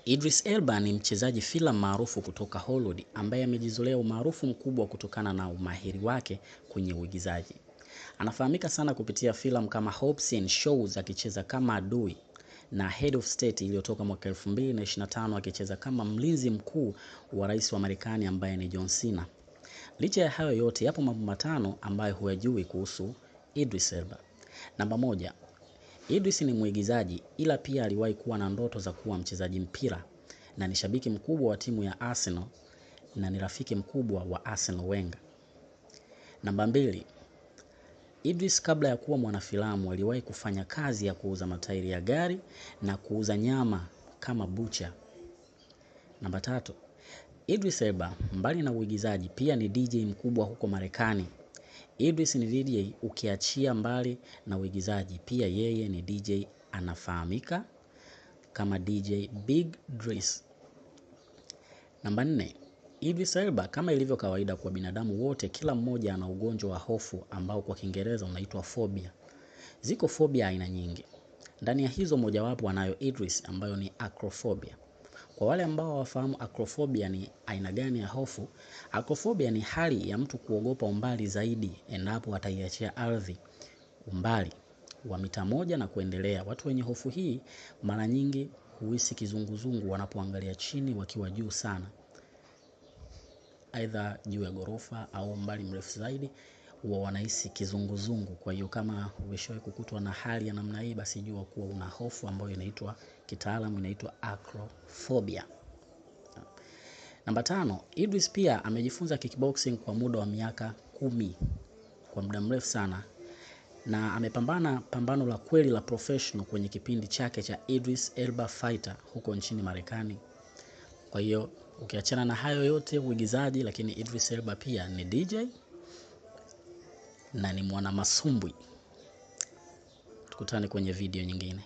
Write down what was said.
Idris Elba ni mchezaji filamu maarufu kutoka Hollywood ambaye amejizolea umaarufu mkubwa kutokana na umahiri wake kwenye uigizaji. Anafahamika sana kupitia filamu kama Hobbs and Shaw akicheza kama adui na Head of State iliyotoka mwaka 2025 akicheza kama mlinzi mkuu wa rais wa Marekani ambaye ni John Cena. Licha ya hayo yote, yapo mambo matano ambayo huyajui kuhusu Idris Elba. Namba 1. Idris ni mwigizaji ila pia aliwahi kuwa na ndoto za kuwa mchezaji mpira na ni shabiki mkubwa wa timu ya Arsenal na ni rafiki mkubwa wa Arsene Wenger. Namba 2. Idris kabla ya kuwa mwanafilamu aliwahi kufanya kazi ya kuuza matairi ya gari na kuuza nyama kama butcher. Namba 3. Idris Elba mbali na uigizaji pia ni DJ mkubwa huko Marekani. Idris ni DJ ukiachia mbali na uigizaji, pia yeye ni DJ anafahamika kama DJ Big Driss. Namba 4. Idris Elba kama ilivyo kawaida kwa binadamu wote, kila mmoja ana ugonjwa wa hofu ambao kwa Kiingereza unaitwa phobia. Ziko phobia aina nyingi. Ndani ya hizo mojawapo anayo Idris ambayo ni acrophobia. Kwa wale ambao hawafahamu acrophobia ni aina gani ya hofu, acrophobia ni hali ya mtu kuogopa umbali zaidi endapo ataiachia ardhi umbali wa mita 1 na kuendelea. Watu wenye hofu hii mara nyingi huhisi kizunguzungu wanapoangalia chini wakiwa juu sana, aidha juu ya ghorofa au umbali mrefu zaidi, huwa wanahisi kizunguzungu. Kwa hiyo kama umeshawahi kukutwa na hali ya namna hii, basi jua kuwa una hofu ambayo inaitwa kitaalamu inaitwa acrophobia. Namba 5. Idris pia amejifunza kickboxing kwa muda wa miaka 10, kwa muda mrefu sana, na amepambana pambano la kweli la professional kwenye kipindi chake cha Idris Elba Fighter huko nchini Marekani. Kwa hiyo ukiachana na hayo yote uigizaji, lakini Idris Elba pia ni DJ na ni mwana masumbwi. Tukutane kwenye video nyingine.